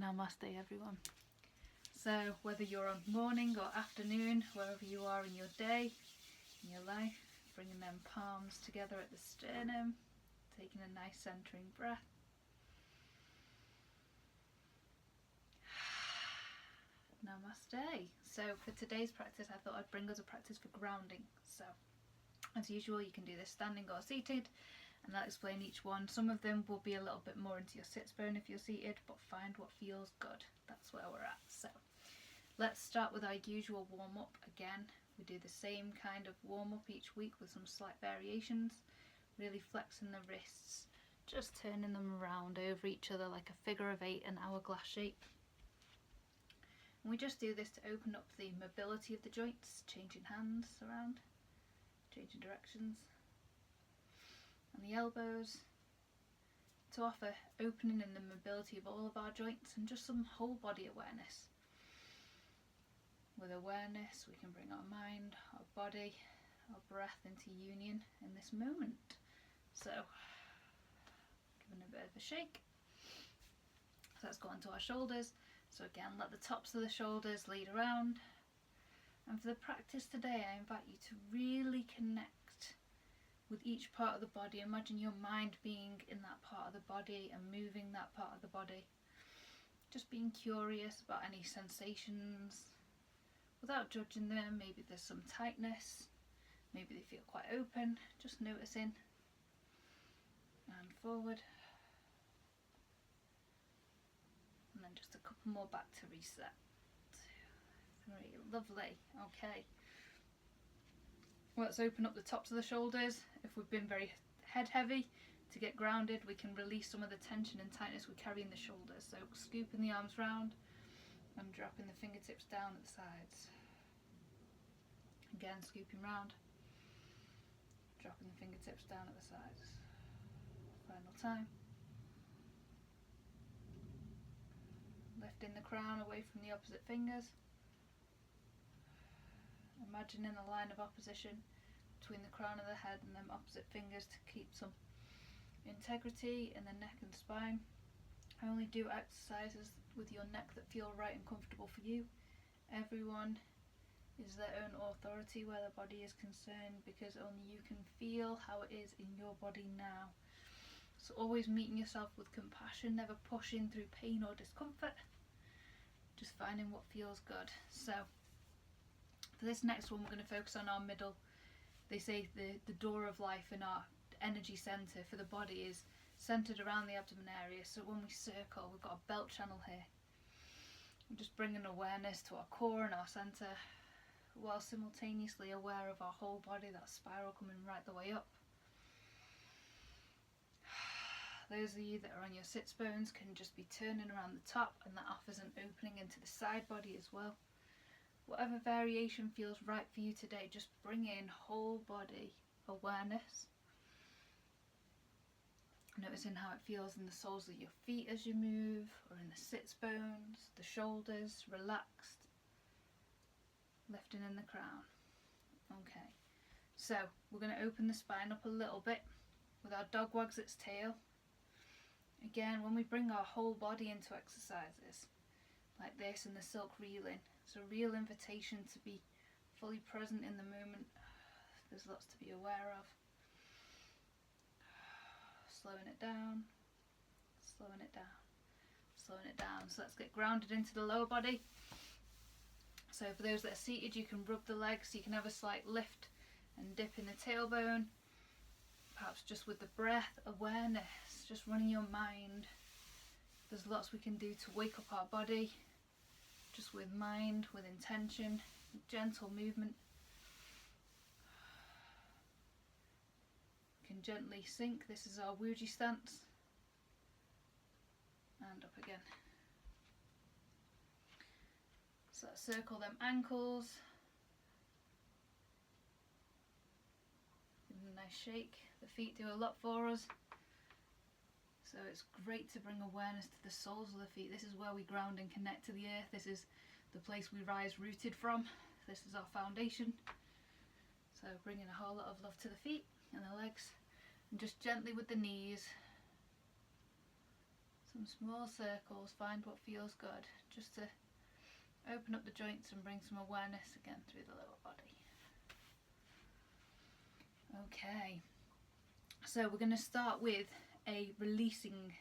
Namaste everyone. So whether you're on morning or afternoon, wherever you are in your day, in your life, bringing them palms together at the sternum, taking a nice centering breath. Namaste. So for today's practice I thought I'd bring us a practice for grounding. So as usual you can do this standing or seated, and I'll explain each one. Some of them will be a little bit more into your sits bone if you're seated, but find what feels good. That's where we're at. So let's start with our usual warm-up. Again, we do the same kind of warm-up each week with some slight variations. Really flexing the wrists, just turning them around over each other like a figure of 8, an hourglass shape. And we just do this to open up the mobility of the joints, changing hands around, changing directions. And the elbows, to offer opening in the mobility of all of our joints and just some whole body awareness. With awareness we can bring our mind, our body, our breath into union in this moment. So giving a bit of a shake. So let's go onto our shoulders. So again, let the tops of the shoulders lead around. And for the practice today I invite you to really connect with each part of the body. Imagine your mind being in that part of the body and moving that part of the body. Just being curious about any sensations without judging them. Maybe there's some tightness, maybe they feel quite open. Just noticing. And forward. And then just a couple more back to reset. 2, 3, lovely. Okay. Let's open up the tops of the shoulders. If we've been very head heavy, to get grounded we can release some of the tension and tightness we carry in the shoulders. So scooping the arms round and dropping the fingertips down at the sides. Again, scooping round, dropping the fingertips down at the sides. Final time. Lifting the crown away from the opposite fingers. Imagining a line of opposition between the crown of the head and them opposite fingers to keep some integrity in the neck and spine. I only do exercises with your neck that feel right and comfortable for you. Everyone is their own authority where the body is concerned, because only you can feel how it is in your body now. So always meeting yourself with compassion, never pushing through pain or discomfort, just finding what feels good. So for this next one we're going to focus on our middle. They say the door of life in our energy centre for the body is centred around the abdomen area. So when we circle, we've got a belt channel here. I'm just bringing awareness to our core and our centre, while simultaneously aware of our whole body, that spiral coming right the way up. Those of you that are on your sits bones can just be turning around the top, and that offers an opening into the side body as well. Whatever variation feels right for you today, just bring in whole body awareness. Noticing how it feels in the soles of your feet as you move, or in the sits bones, the shoulders relaxed. Lifting in the crown. Okay, so we're going to open the spine up a little bit with our dog wags its tail. Again, when we bring our whole body into exercises like this and the silk reeling, it's a real invitation to be fully present in the moment. There's lots to be aware of. Slowing it down, slowing it down, slowing it down. So let's get grounded into the lower body. So for those that are seated, you can rub the legs, you can have a slight lift and dip in the tailbone, perhaps just with the breath, awareness, just running your mind. There's lots we can do to wake up our body, just with mind, with intention, with gentle movement. We can gently sink. This is our Wuji stance. And up again. So let's circle them ankles. Give them a nice shake. The feet do a lot for us. So it's great to bring awareness to the soles of the feet. This is where we ground and connect to the earth. This is the place we rise rooted from. This is our foundation. So bringing a whole lot of love to the feet and the legs, and just gently with the knees. Some small circles, find what feels good, just to open up the joints and bring some awareness again through the lower body. Okay, so we're going to start with a releasing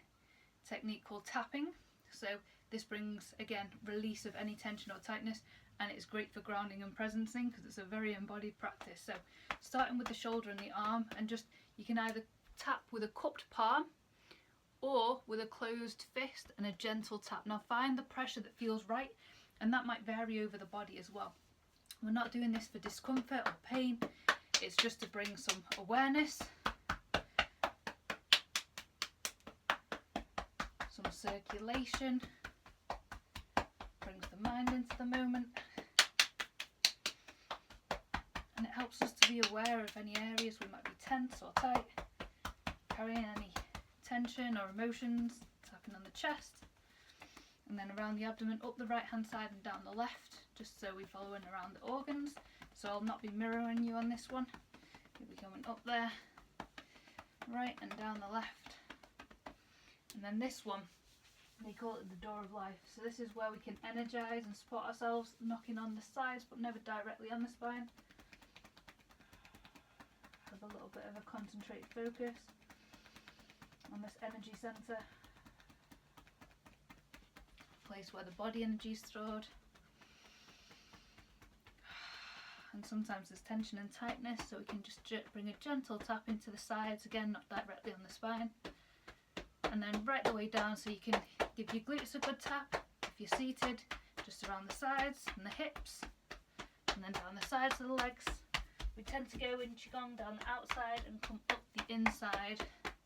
technique called tapping. So this brings, again, release of any tension or tightness, and it's great for grounding and presencing because it's a very embodied practice. So starting with the shoulder and the arm, and just, you can either tap with a cupped palm or with a closed fist and a gentle tap. Now find the pressure that feels right, and that might vary over the body as well. We're not doing this for discomfort or pain, it's just to bring some awareness, some circulation, brings the mind into the moment, and it helps us to be aware of any areas we might be tense or tight, carrying any tension or emotions, tapping on the chest, and then around the abdomen, up the right hand side and down the left, just so we're following around the organs. So I'll not be mirroring you on this one, you'll be going up there, right and down the left. And then this one, they call it the door of life. So this is where we can energize and support ourselves, knocking on the sides but never directly on the spine. Have a little bit of a concentrated focus on this energy center, place where the body energy is stored. And sometimes there's tension and tightness, so we can just bring a gentle tap into the sides, again not directly on the spine, and then right the way down, so you can give your glutes a good tap if you're seated, just around the sides and the hips, and then down the sides of the legs. We tend to go in Qigong down the outside and come up the inside.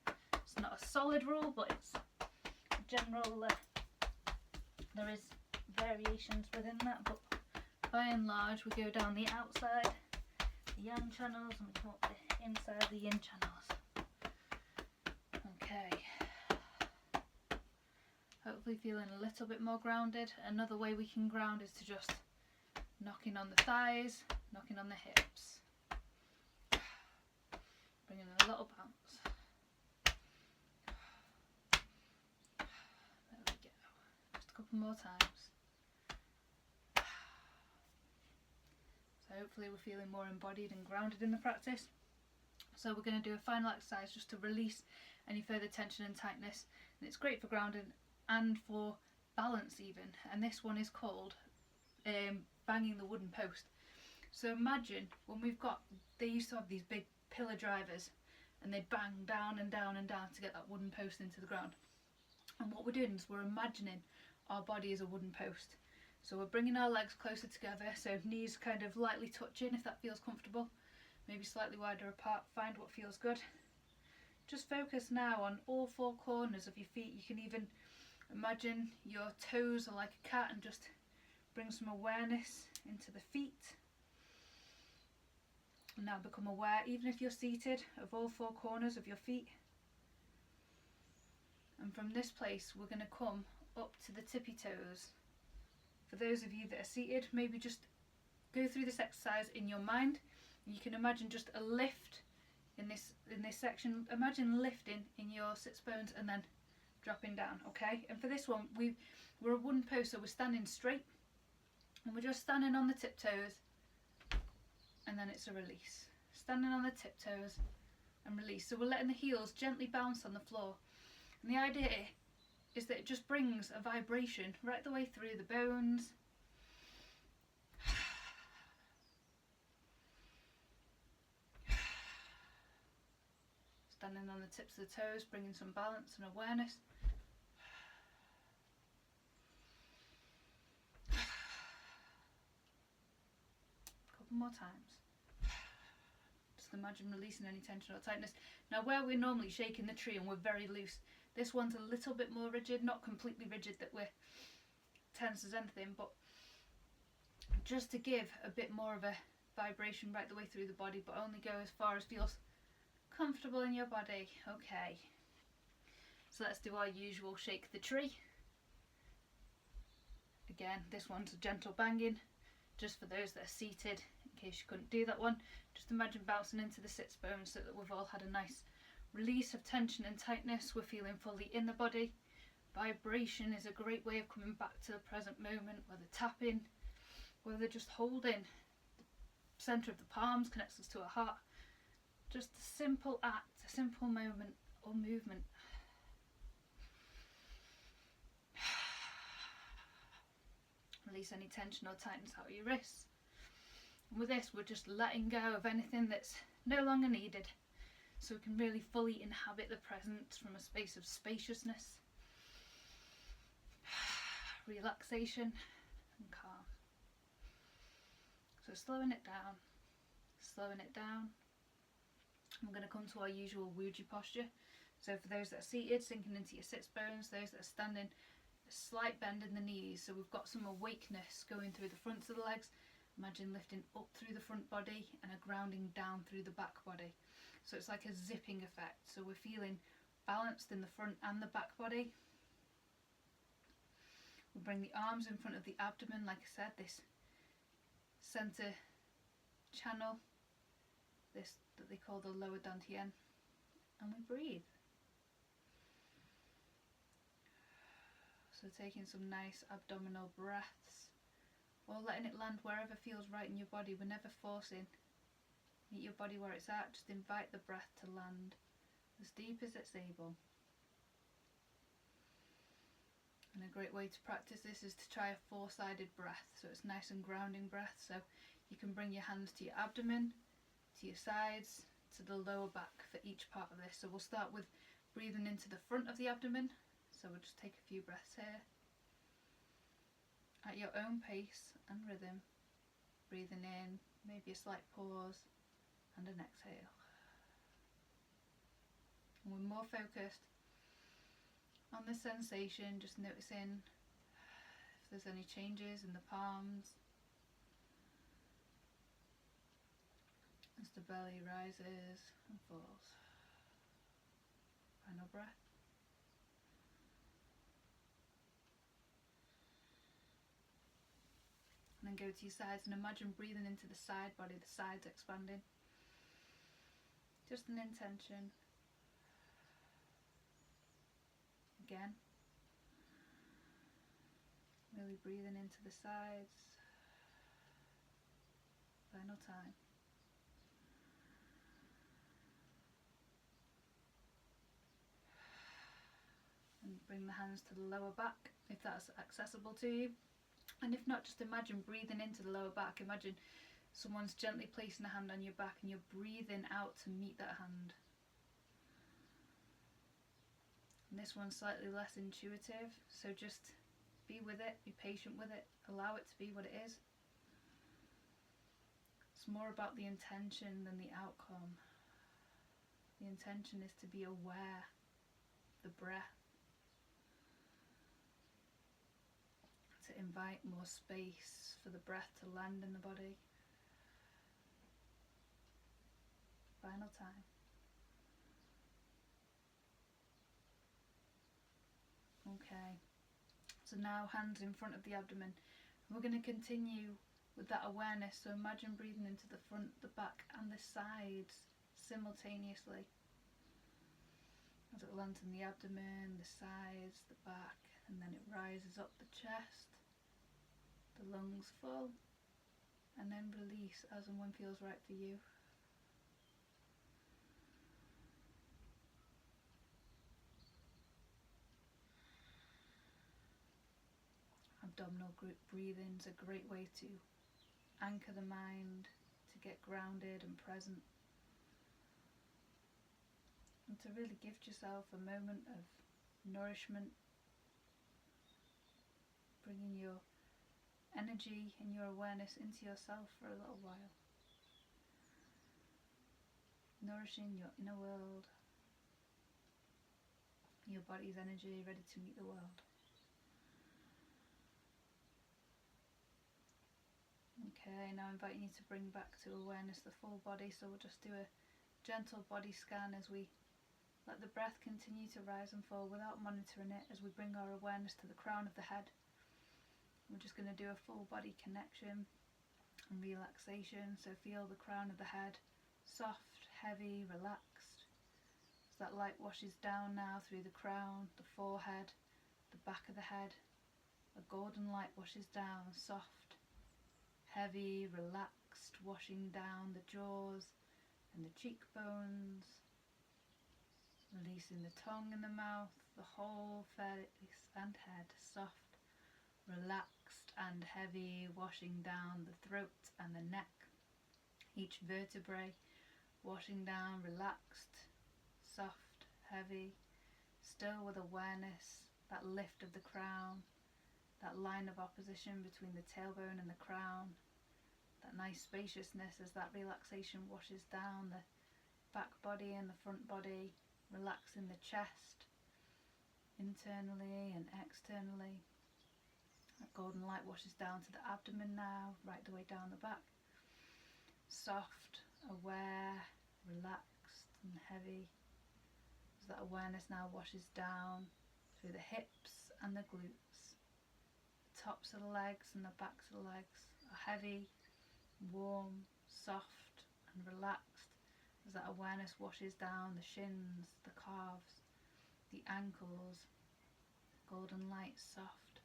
It's not a solid rule, but it's a general, there is variations within that, but by and large we go down the outside, the yang channels, and we come up the inside, the yin channels. Okay. Hopefully feeling a little bit more grounded. Another way we can ground is to just knocking on the thighs, knocking on the hips. Bringing in a little bounce. There we go. Just a couple more times. Hopefully we're feeling more embodied and grounded in the practice. So we're going to do a final exercise just to release any further tension and tightness, and it's great for grounding and for balance even, and this one is called banging the wooden post. So imagine when they used to have these big pillar drivers, and they'd bang down and down and down to get that wooden post into the ground. And what we're doing is we're imagining our body as a wooden post. So we're bringing our legs closer together, so knees kind of lightly touching if that feels comfortable, maybe slightly wider apart, find what feels good. Just focus now on all four corners of your feet. You can even imagine your toes are like a cat and just bring some awareness into the feet. And now become aware, even if you're seated, of all four corners of your feet. And from this place we're going to come up to the tippy toes. For those of you that are seated, maybe just go through this exercise in your mind. You can imagine just a lift in this section. Imagine lifting in your sits bones and then dropping down, okay? And for this one, we're a wooden post, so we're standing straight, and we're just standing on the tiptoes, and then it's a release. Standing on the tiptoes and release. So we're letting the heels gently bounce on the floor. And the idea is that it just brings a vibration right the way through the bones. Standing on the tips of the toes, bringing some balance and awareness. A couple more times. Just imagine releasing any tension or tightness. Now where we're normally shaking the tree and we're very loose, this one's a little bit more rigid, not completely rigid that we're tense as anything, but just to give a bit more of a vibration right the way through the body, but only go as far as feels comfortable in your body. Okay, so let's do our usual shake the tree. Again, this one's a gentle banging, just for those that are seated, in case you couldn't do that one. Just imagine bouncing into the sits bones so that we've all had a nice release of tension and tightness. We're feeling fully in the body, Vibration is a great way of coming back to the present moment, whether tapping, whether just holding. The centre of the palms connects us to our heart. Just a simple act, a simple moment or movement. Release any tension or tightness out of your wrists. And with this, we're just letting go of anything that's no longer needed, so we can really fully inhabit the present from a space of spaciousness, relaxation and calm. So slowing it down. I'm going to come to our usual Wuji posture. So for those that are seated, sinking into your sits bones. Those that are standing, a slight bend in the knees. So we've got some awakeness going through the fronts of the legs. Imagine lifting up through the front body and a grounding down through the back body. So it's like a zipping effect. So we're feeling balanced in the front and the back body. We bring the arms in front of the abdomen, like I said, this centre channel, this that they call the lower dantian, and we breathe. So taking some nice abdominal breaths, or letting it land wherever feels right in your body. We're never forcing. Meet your body where it's at, just invite the breath to land as deep as it's able. And a great way to practice this is to try a 4-sided breath, so it's nice and grounding breath. So you can bring your hands to your abdomen, to your sides, to the lower back for each part of this. So we'll start with breathing into the front of the abdomen. So we'll just take a few breaths here. At your own pace and rhythm, breathing in, maybe a slight pause and an exhale. And we're more focused on the sensation, just noticing if there's any changes in the palms as the belly rises and falls. Final breath. And then go to your sides and imagine breathing into the side body, the sides expanding. Just an intention. Again. Really breathing into the sides. Final time. And bring the hands to the lower back if that's accessible to you. And if not, just imagine breathing into the lower back. Imagine someone's gently placing a hand on your back and you're breathing out to meet that hand. And this one's slightly less intuitive, so just be with it, be patient with it, allow it to be what it is. It's more about the intention than the outcome. The intention is to be aware of the breath, to invite more space for the breath to land in the body. Final time. Okay, so now hands in front of the abdomen. We're going to continue with that awareness, so imagine breathing into the front, the back and the sides simultaneously. As it lands in the abdomen, the sides, the back, and then it rises up the chest, the lungs full, and then release as and when feels right for you. Abdominal group breathing is a great way to anchor the mind, to get grounded and present, and to really gift yourself a moment of nourishment, bringing your energy and your awareness into yourself for a little while, nourishing your inner world, your body's energy ready to meet the world. Okay, now inviting you to bring back to awareness the full body, so we'll just do a gentle body scan as we let the breath continue to rise and fall without monitoring it, as we bring our awareness to the crown of the head. We're just going to do a full body connection and relaxation, so feel the crown of the head soft, heavy, relaxed. As that light washes down now through the crown, the forehead, the back of the head. A golden light washes down, soft, heavy, relaxed, washing down the jaws and the cheekbones, releasing the tongue and the mouth, the whole face and head, soft, relaxed and heavy, washing down the throat and the neck, each vertebrae washing down, relaxed, soft, heavy, still with awareness, that lift of the crown, that line of opposition between the tailbone and the crown, that nice spaciousness as that relaxation washes down the back body and the front body, relaxing the chest internally and externally. That golden light washes down to the abdomen now, right the way down the back. Soft, aware, relaxed and heavy. As that awareness now washes down through the hips and the glutes. The tops of the legs and the backs of the legs are heavy, warm, soft and relaxed. As that awareness washes down the shins, the calves, the ankles. Golden light, soft,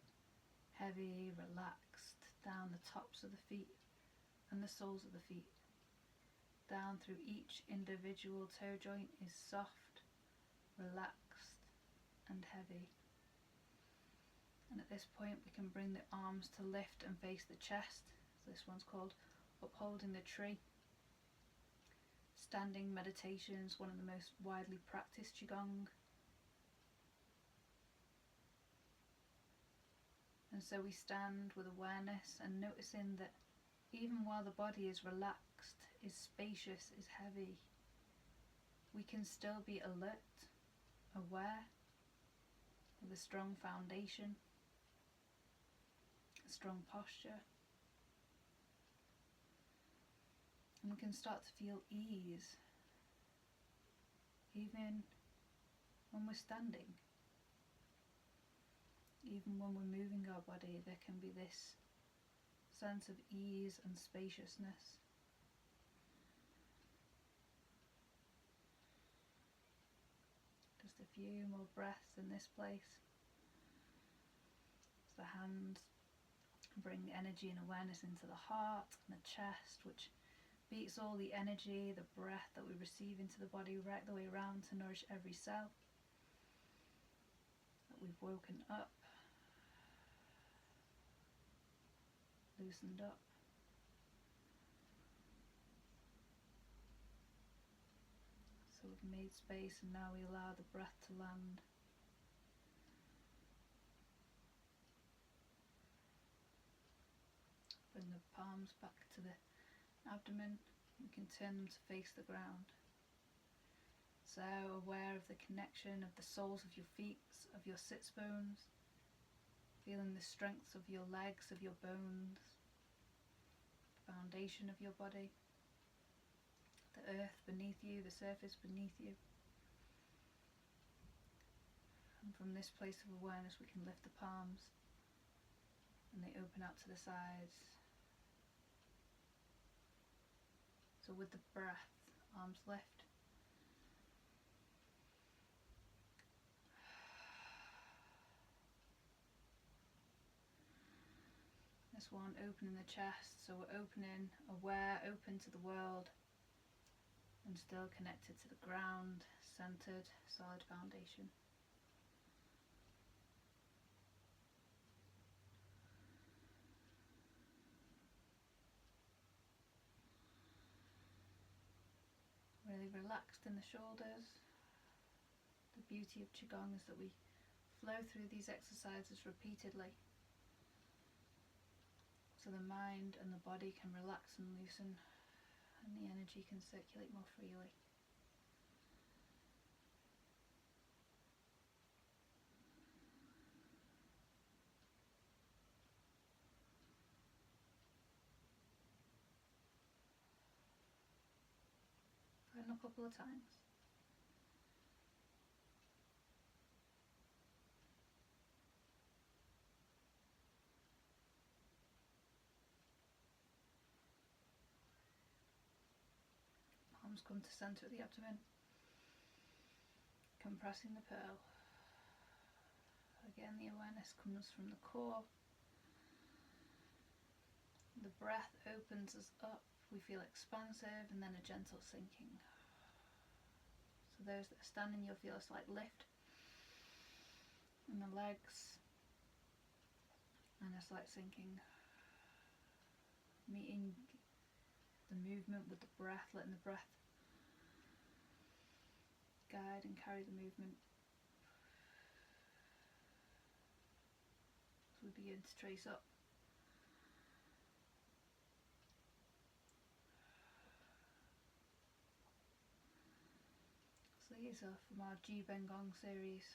heavy, relaxed, down the tops of the feet and the soles of the feet. Down through each individual toe joint is soft, relaxed and heavy. And at this point we can bring the arms to lift and face the chest. So this one's called Upholding the Tree. Standing meditation is one of the most widely practiced Qigong. And so we stand with awareness and noticing that even while the body is relaxed, is spacious, is heavy, we can still be alert, aware, with a strong foundation, a strong posture. And we can start to feel ease, even when we're standing. Even when we're moving our body, there can be this sense of ease and spaciousness. Just a few more breaths in this place. As the hands bring energy and awareness into the heart and the chest, which beats all the energy, the breath that we receive into the body right the way around to nourish every cell that we've woken up, loosened up. So we've made space and now we allow the breath to land. Bring the palms back to the abdomen. We can turn them to face the ground. So aware of the connection of the soles of your feet, of your sits bones, feeling the strength of your legs, of your bones, the foundation of your body, the earth beneath you, the surface beneath you. And from this place of awareness we can lift the palms and they open out to the sides. So with the breath, arms lift. This one, opening the chest, so we're opening, aware, open to the world, and still connected to the ground, centered, solid foundation. Really relaxed in the shoulders. The beauty of Qigong is that we flow through these exercises repeatedly, so the mind and the body can relax and loosen and the energy can circulate more freely. And a couple of times. Palms come to center of the abdomen, compressing the pearl. Again, the awareness comes from the core. The breath opens us up, we feel expansive, and then a gentle sinking. So those that are standing, you'll feel a slight lift in the legs and a slight sinking. Meeting the movement with the breath, letting the breath guide and carry the movement. So we begin to trace up. So these are from our Gong series,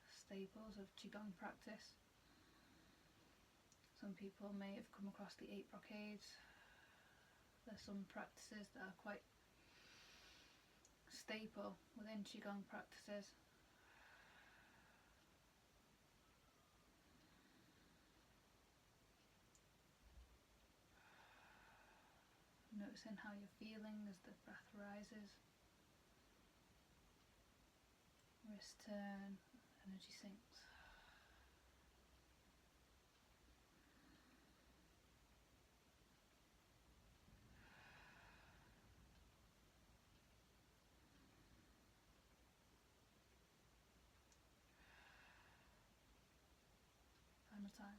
staples of Qigong practice. Some people may have come across the 8 brocades. There's some practices that are quite staple within Qigong practices. Noticing how you're feeling as the breath rises. Wrist turn, energy sinks. Final time.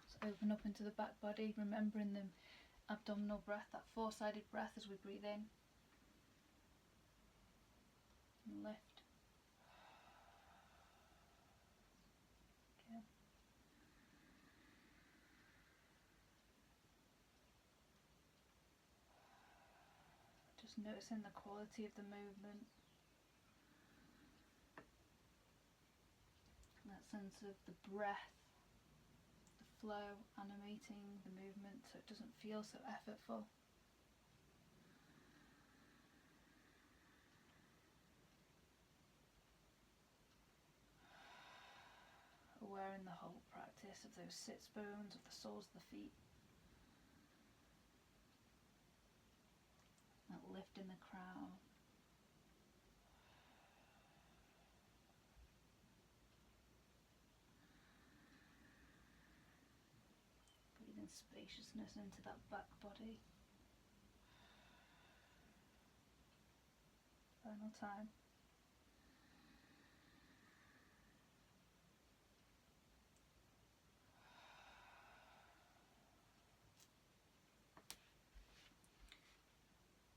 So open up into the back body, remembering the abdominal breath, that 4-sided breath as we breathe in and lift. Okay. Just noticing the quality of the movement, and that sense of the breath, the flow animating the movement so it doesn't feel so effortful. Aware in the whole practice of those sits bones, of the soles of the feet. That lift in the crown. Breathing spaciousness into that back body. Final time.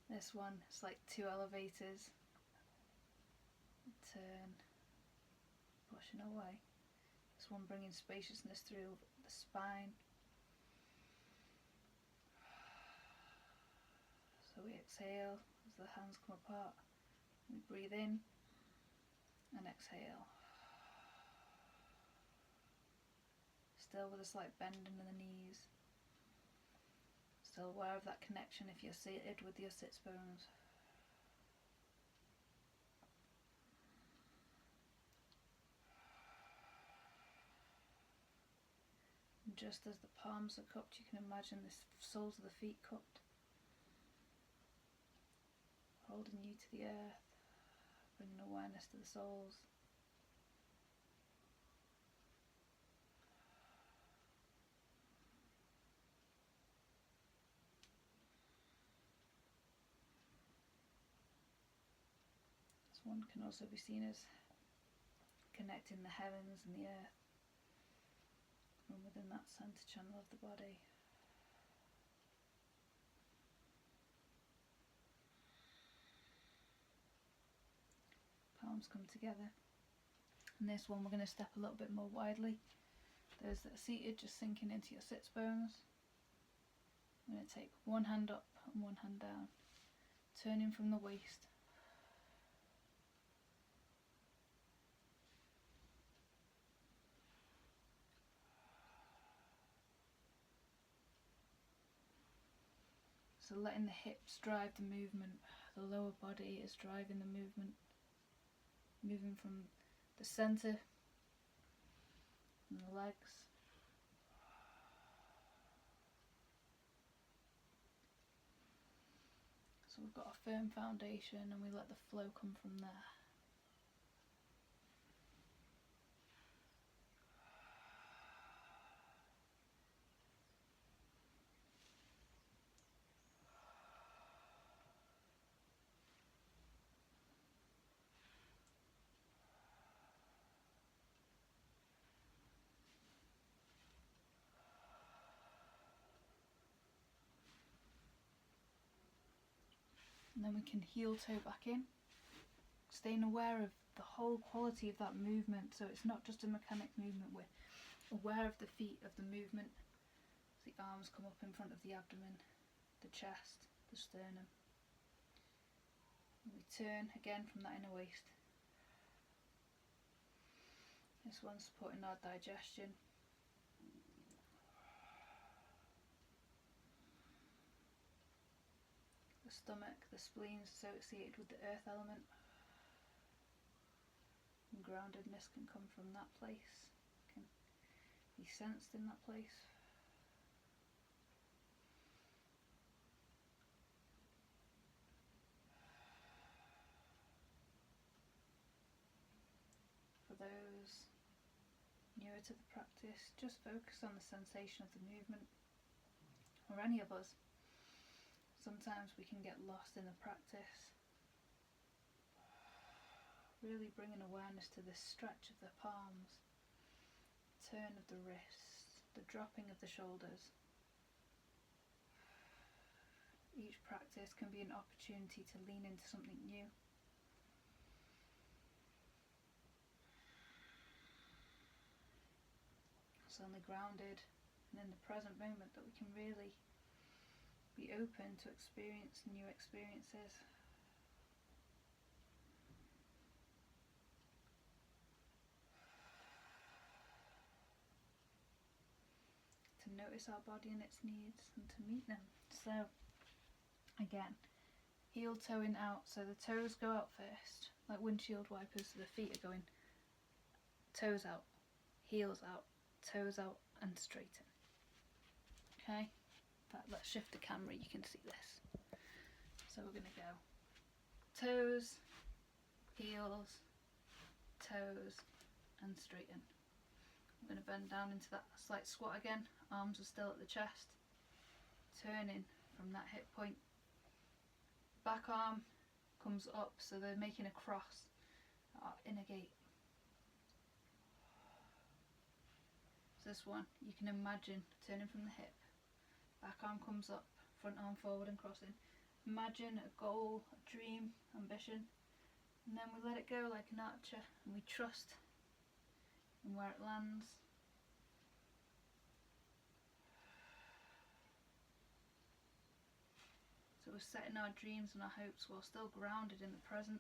This one is like 2 elevators. Turn, pushing away. This one bringing spaciousness through the spine. So we exhale as the hands come apart. We breathe in and exhale. Still with a slight bend in the knees. Still aware of that connection if you're seated with your sits bones. And just as the palms are cupped, you can imagine the soles of the feet cupped, holding you to the earth, bringing awareness to the soles. This one can also be seen as connecting the heavens and the earth from within that centre channel of the body. Palms come together. And this one we're going to step a little bit more widely. Those that are seated, just sinking into your sits bones. I'm going to take one hand up and one hand down, turning from the waist. So letting the hips drive the movement, the lower body is driving the movement, moving from the centre and the legs. So we've got a firm foundation and we let the flow come from there. And then we can heel toe back in, staying aware of the whole quality of that movement. So it's not just a mechanic movement, we're aware of the feet, of the movement. The arms come up in front of the abdomen, the chest, the sternum. And we turn again from that inner waist. This one's supporting our digestion. The stomach, the spleen is associated with the earth element. And groundedness can come from that place, can be sensed in that place. For those newer to the practice, just focus on the sensation of the movement, or any of us. Sometimes we can get lost in the practice. Really bringing awareness to the stretch of the palms, turn of the wrists, the dropping of the shoulders. Each practice can be an opportunity to lean into something new. It's only grounded and in the present moment that we can really be open to experience new experiences. To notice our body and its needs and to meet them. So again, heel toeing out, so the toes go out first, like windshield wipers, so the feet are going toes out, heels out, toes out and straighten. Okay? Let's shift the camera, you can see this. So we're going to go toes, heels, toes and straighten. I'm going to bend down into that slight squat again, arms are still at the chest, turning from that hip point. Back arm comes up, so they're making a cross, our inner gate. So this one, you can imagine turning from the hip. Back arm comes up, front arm forward and crossing. Imagine a goal, a dream, ambition, and then we let it go like an archer and we trust in where it lands. So we're setting our dreams and our hopes while still grounded in the present.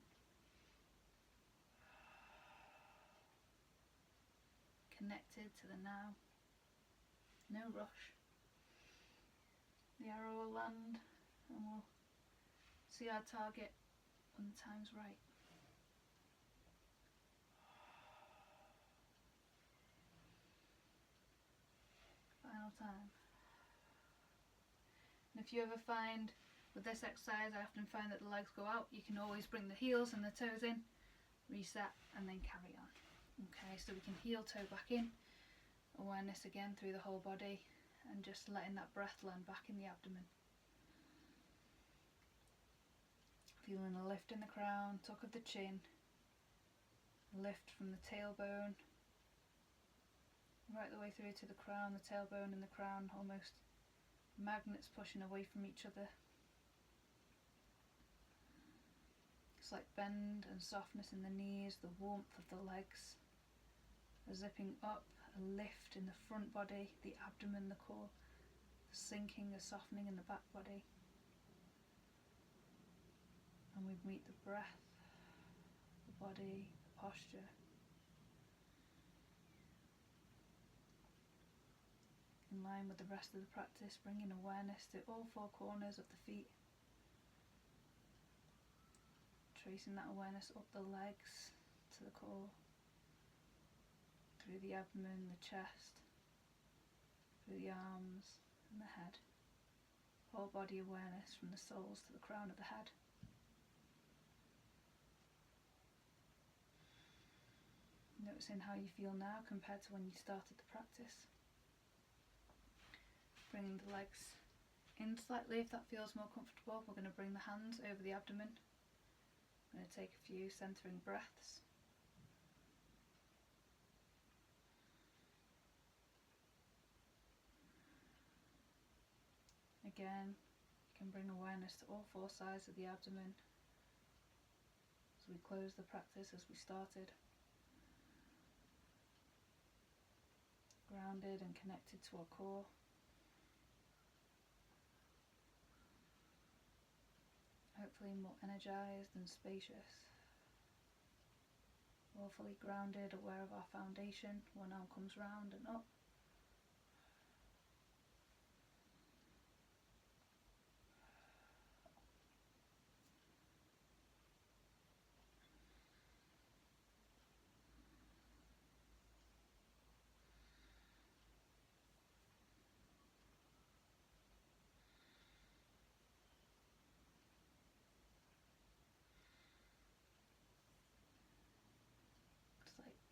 Connected to the now. No rush. The arrow will land and we'll see our target when the time's right. Final time. And if you ever find, with this exercise, I often find that the legs go out, you can always bring the heels and the toes in, reset and then carry on. Okay, so we can heel toe back in, awareness again through the whole body, and just letting that breath land back in the abdomen. Feeling a lift in the crown, tuck of the chin, lift from the tailbone, right the way through to the crown, the tailbone and the crown, almost magnets pushing away from each other. It's like bend and softness in the knees, the warmth of the legs, a zipping up, a lift in the front body, the abdomen, the core, the sinking, the softening in the back body. And we meet the breath, the body, the posture. In line with the rest of the practice, bringing awareness to all four corners of the feet. Tracing that awareness up the legs to the core, through the abdomen, the chest, through the arms and the head. whole body awareness from the soles to the crown of the head. Noticing how you feel now compared to when you started the practice. Bringing the legs in slightly if that feels more comfortable. We're going to bring the hands over the abdomen. I'm going to take a few centering breaths. Again, you can bring awareness to all four sides of the abdomen as we close the practice as we started. Grounded and connected to our core. Hopefully more energized and spacious. More fully grounded, aware of our foundation. One arm comes round and up.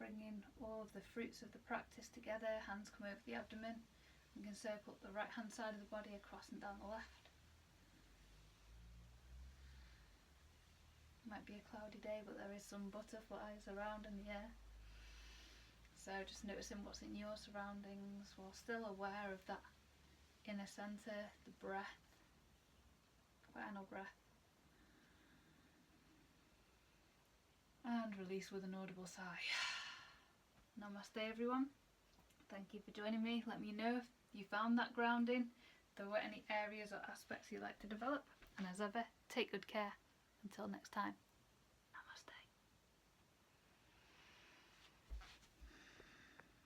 Bringing all of the fruits of the practice together, hands come over the abdomen. We can circle up the right hand side of the body across and down the left. Might be a cloudy day, but there is some butterflies around in the air. So just noticing what's in your surroundings while still aware of that inner centre, the breath, final breath. And release with an audible sigh. Namaste everyone. Thank you for joining me. Let me know if you found that grounding, if there were any areas or aspects you'd like to develop. And as ever, take good care. Until next time.